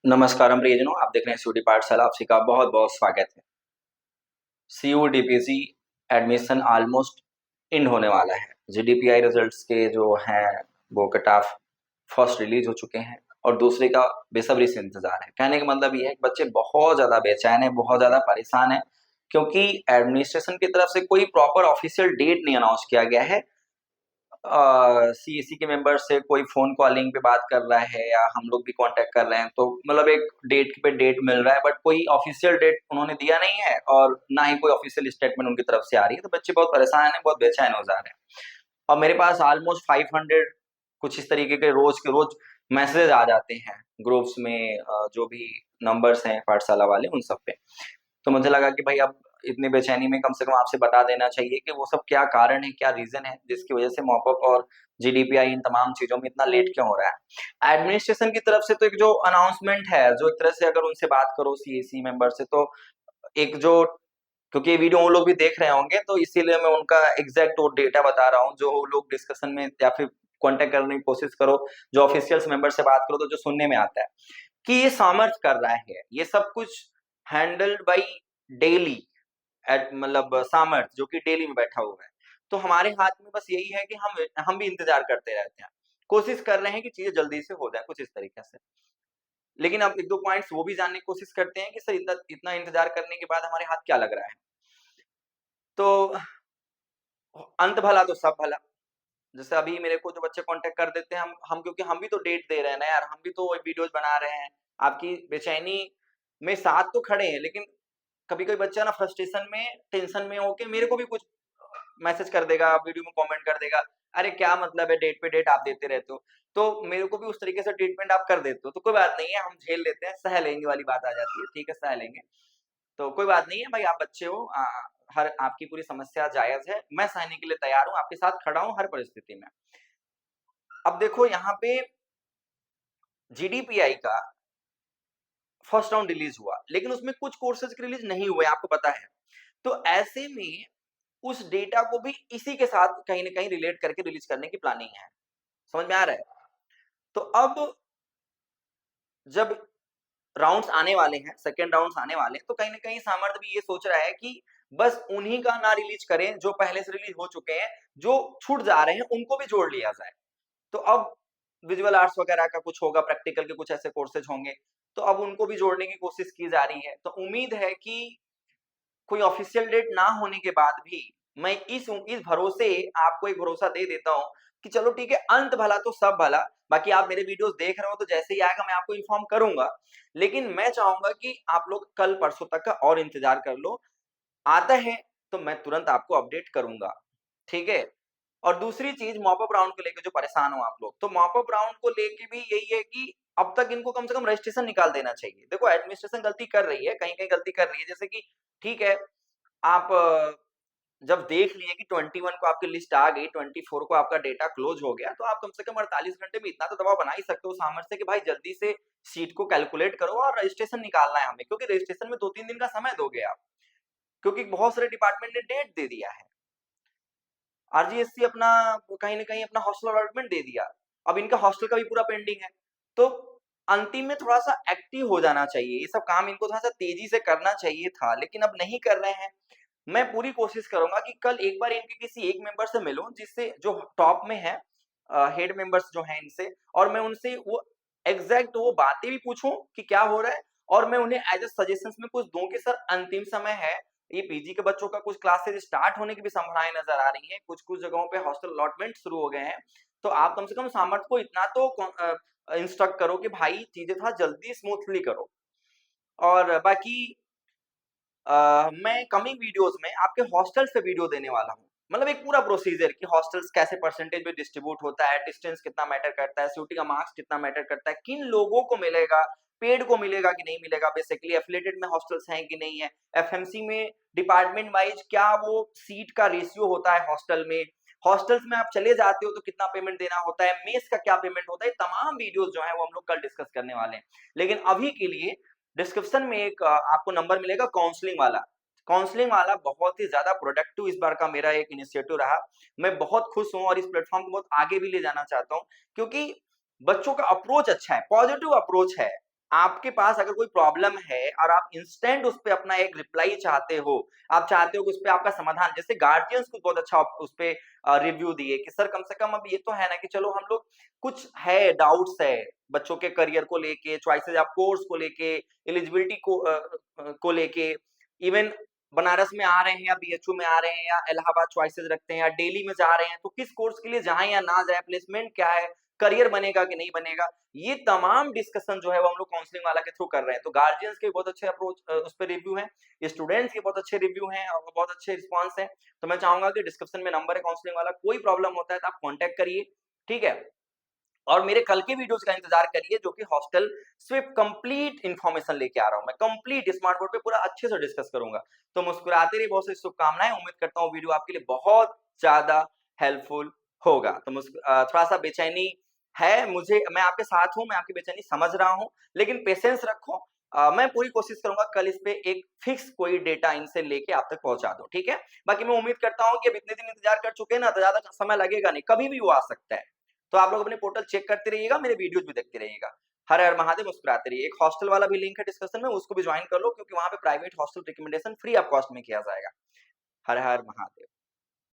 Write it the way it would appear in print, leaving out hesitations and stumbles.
नमस्कारम प्रियजनों, आप देख रहे हैं सीयूटी पाठशाला। आप सबका बहुत बहुत स्वागत है। सीयूटीपीसी एडमिशन ऑलमोस्ट इन होने वाला है। जीडीपीआई रिजल्ट्स के जो हैं वो कट ऑफ फर्स्ट रिलीज हो चुके हैं और दूसरे का बेसब्री से इंतजार है। कहने का मतलब ये है कि बच्चे बहुत ज़्यादा बेचैन है, बहुत ज़्यादा परेशान है, क्योंकि एडमिनिस्ट्रेशन की तरफ से कोई प्रॉपर ऑफिशियल डेट नहीं अनाउंस किया गया है। सीएसी के मेंबर से कोई फोन कॉलिंग पे बात कर रहा है या हम लोग भी कांटेक्ट कर रहे हैं, तो मतलब एक डेट पे डेट मिल रहा है, बट कोई ऑफिशियल डेट उन्होंने दिया नहीं है और ना ही कोई ऑफिशियल स्टेटमेंट उनकी तरफ से आ रही है। तो बच्चे बहुत परेशान हैं, बहुत बेचैन हो जा रहे हैं। और मेरे पास ऑलमोस्ट 500 कुछ इस तरीके के रोज मैसेज आ जाते हैं ग्रुप्स में, जो भी नंबर्स हैं पाठशाला वाले उन सब पे। तो मुझे लगा कि भाई अब इतनी बेचैनी में कम से कम आपसे बता देना चाहिए कि वो सब क्या कारण है, क्या रीजन है जिसकी वजह से मॉपअप और जीडीपीआई इन तमाम चीजों में इतना लेट क्यों हो रहा है। एडमिनिस्ट्रेशन की तरफ से तो एक जो अनाउंसमेंट है, जो एक तरह से अगर उनसे बात करो सीएसी मेंबर से, तो एक जो, क्योंकि ये वीडियो वो लोग भी देख रहे होंगे तो इसीलिए मैं उनका एग्जैक्ट वो डेटा बता रहा हूँ जो वो लोग डिस्कशन में या फिर कांटेक्ट करने की कोशिश करो, जो ऑफिशियल्स मेंबर से बात करो तो जो सुनने में आता है कि ये सामर्थ्य कर रहा है, ये सब कुछ हैंडल्ड बाई डेली एट मतलब सामर्थ जो कि डेली में बैठा हुआ है। तो हमारे हाथ में बस यही है कि हम भी इंतजार करते रहते हैं, कोशिश कर रहे हैं कि चीजें जल्दी से हो जाए कुछ इस तरीके से। लेकिन अब एक दो पॉइंट्स वो भी जानने की कोशिश करते हैं कि सर इतना इतना इंतजार करने के बाद हमारे हाथ क्या लग रहा है। तो अंत भला तो सब भला। जैसे अभी मेरे को जो बच्चे कांटेक्ट कर देते हैं, हम क्योंकि हम भी तो डेट दे रहे हैं ना यार, हम भी तो वीडियोस बना रहे हैं, आपकी बेचैनी में साथ तो खड़े हैं, लेकिन कभी कभी बच्चा ना फ्रस्ट्रेशन में टेंशन में होके मेरे को भी कुछ मैसेज कर देगा, वीडियो में कमेंट कर देगा, अरे क्या मतलब है डेट पे डेट आप देते रहते हो। तो मेरे को भी उस तरीके से ट्रीटमेंट आप कर देते हो, तो कोई बात नहीं है, हम झेल लेते हैं, सह लेंगे वाली बात आ जाती है। ठीक है, सह लेंगे, तो कोई बात नहीं है भाई, आप बच्चे हो, हर आपकी पूरी समस्या जायज है, मैं सहने के लिए तैयार हूँ, आपके साथ खड़ा हूँ हर परिस्थिति में। अब देखो यहाँ पे जीडीपीआई का फर्स्ट राउंड रिलीज हुआ, लेकिन उसमें कुछ कोर्सेज के रिलीज नहीं हुए, आपको पता है। तो ऐसे में उस डेटा को भी इसी के साथ कहीं ना कहीं रिलेट करके रिलीज करने की प्लानिंग है। समझ में आ रहा है? तो अब जब राउंड्स आने वाले हैं, सेकंड राउंड्स आने वाले हैं, तो कहीं ना कहीं सामर्थ्य भी ये सोच रहा है कि बस उन्हीं का ना रिलीज करें जो पहले से रिलीज हो चुके हैं, जो छूट जा रहे हैं उनको भी जोड़ लिया जाए। तो अब विजुअल आर्ट्स वगैरह का कुछ होगा, प्रैक्टिकल के कुछ ऐसे कोर्सेज होंगे, तो अब उनको भी जोड़ने की कोशिश की जा रही है। तो उम्मीद है कि कोई ऑफिशियल डेट ना होने के बाद भी मैं इस भरोसे आपको एक भरोसा दे देता हूँ कि चलो ठीक है, अंत भला तो सब भला। बाकी आप मेरे वीडियोस देख रहे हो तो जैसे ही आएगा मैं आपको इन्फॉर्म करूंगा, लेकिन मैं चाहूंगा कि आप लोग कल परसों तक का और इंतजार कर लो। आता है तो मैं तुरंत आपको अपडेट करूंगा, ठीक है। और दूसरी चीज, मॉपअप राउंड को लेकर जो परेशान हो आप लोग, तो मॉपअप राउंड को लेके भी यही है कि अब तक इनको कम से कम रजिस्ट्रेशन निकाल देना चाहिए। देखो एडमिनिस्ट्रेशन गलती कर रही है, कहीं कहीं गलती कर रही है, जैसे कि ठीक है, आप जब देख लिए कि 21 को आपकी लिस्ट आ गई, 24 को आपका डेटा क्लोज हो गया, तो आप कम से कम 48 घंटे में इतना तो दबाव बना ही सकते हो सामर्थ्य से कि भाई जल्दी से सीट को कैलकुलेट करो और रजिस्ट्रेशन निकालना है हमें, क्योंकि रजिस्ट्रेशन में 2-3 दिन का समय दोगे आप, क्योंकि बहुत सारे डिपार्टमेंट ने डेट दे दिया है। आरजीएससी अपना कहीं ना कहीं अपना हॉस्टल अलॉटमेंट दे दिया, अब इनका हॉस्टल का भी पूरा पेंडिंग है। तो अंतिम में थोड़ा सा एक्टिव हो जाना चाहिए, ये सब काम इनको थोड़ा सा तेजी से करना चाहिए था, लेकिन अब नहीं कर रहे हैं। मैं पूरी कोशिश करूंगा कि कल एक बार इनके किसी एक मेंबर से मिलूं, जिससे जो टॉप में है, हेड मेंबर्स जो हैं इनसे, और मैं उनसे वो एग्जैक्ट वो बातें भी पूछूं कि क्या हो रहा है, और मैं उन्हें एज ए सजेशंस में कुछ दूं कि सर अंतिम समय है, ये पीजी के बच्चों का कुछ क्लासेस स्टार्ट होने की भी संभावनाएं नजर आ रही हैं, कुछ कुछ जगहों पे हॉस्टल अलॉटमेंट शुरू हो गए हैं। तो आप कम से कम सामर्थ्य को इतना तो इंस्ट्रक्ट करो कि भाई चीजें थोड़ा जल्दी स्मूथली करो। और बाकी मैं कमिंग वीडियोस में आपके हॉस्टल्स पे वीडियो देने वाला हूँ, मतलब एक पूरा प्रोसीजर कि हॉस्टल्स कैसे परसेंटेज में डिस्ट्रीब्यूट होता है, डिस्टेंस कितना मैटर करता है, सीयूटी का मार्क्स कितना मैटर करता है, किन लोगों को मिलेगा, पेड को मिलेगा कि नहीं मिलेगा, बेसिकली एफिलेटेड में हॉस्टल्स हैं कि नहीं है, एफएमसी में डिपार्टमेंट वाइज क्या वो सीट का रेशियो होता है हॉस्टल में, हॉस्टल्स में आप चले जाते हो तो कितना पेमेंट देना होता है, मेस का क्या पेमेंट होता है, तमाम वीडियोस जो है वो हम लोग कल डिस्कस करने वाले हैं। लेकिन अभी के लिए डिस्क्रिप्शन में एक आपको नंबर मिलेगा काउंसलिंग वाला। काउंसलिंग वाला बहुत ही ज्यादा प्रोडक्टिव इस बार का मेरा एक इनिशिएटिव रहा। मैं बहुत खुश हूं और इस प्लेटफॉर्म को बहुत आगे भी ले जाना चाहता हूं, क्योंकि बच्चों का अप्रोच अच्छा है, पॉजिटिव अप्रोच है। आपके पास अगर कोई प्रॉब्लम है और आप इंस्टेंट उस पे अपना एक रिप्लाई चाहते हो, आप चाहते हो कि उस पे आपका समाधान, जैसे गार्डियंस कुछ बहुत अच्छा उस पे रिव्यू दिए कि सर कम से कम अब ये तो है ना कि चलो हम लोग कुछ है, डाउट्स है, बच्चों के करियर को लेके, चॉइसेस या कोर्स को लेके, एलिजिबिलिटी को लेके, इवन बनारस में आ रहे हैं या बीएचयू में आ रहे हैं या इलाहाबाद चॉइसेस रखते हैं या दिल्ली में जा रहे हैं, तो किस कोर्स के लिए जाएँ या ना जाएँ, प्लेसमेंट क्या है, करियर बनेगा कि नहीं बनेगा, ये तमाम डिस्कशन जो है वो हम लोग काउंसलिंग वाला के थ्रू कर रहे हैं। तो गार्डियंस के बहुत अच्छे अप्रोच उस पे रिव्यू हैं, स्टूडेंट्स के बहुत अच्छे रिव्यू हैं और बहुत अच्छे रिस्पॉन्स हैं। तो मैं चाहूँगा कि डिस्क्रिप्शन में नंबर है काउंसलिंग वाला, कोई प्रॉब्लम होता है तो आप कॉन्टैक्ट करिए, ठीक है? और मेरे कल के वीडियोज़ का इंतज़ार करिए जो कि हॉस्टल सिर्फ़ कंप्लीट इन्फॉर्मेशन लेके आ रहा हूँ मैं, कंप्लीट स्मार्ट बोर्ड पे पूरा अच्छे से डिस्कस करूँगा। तो मुस्कुराते रहिए, बहुत सारी शुभकामनाएँ, उम्मीद करता हूँ वीडियो आपके लिए बहुत ज़्यादा हेल्पफुल होगा। तो थोड़ा-सा बेचैनी है मुझे, मैं आपके साथ हूँ, मैं आपकी बेचैनी समझ रहा हूँ, लेकिन पेशेंस रखो। मैं पूरी कोशिश करूँगा कल इस पे एक फिक्स कोई डेटा इनसे लेके आप तक पहुँचा दूँ, ठीक है? बाकी मैं उम्मीद करता हूँ कि अब इतने दिन इंतज़ार कर चुके हैं ना, तो ज़्यादा समय लगेगा नहीं, कभी भी वो आ सकता है। तो आप लोग अपने पोर्टल चेक करते रहिएगा, मेरे वीडियोज़ भी देखते रहिएगा। हर हर महादेव, मुस्कुराते रहिए। एक हॉस्टल वाला भी लिंक है डिस्क्रिप्शन में, उसको भी जॉइन कर लो क्योंकि वहाँ पे private hostel recommendation free of cost में किया जाएगा। हर हर महादेव।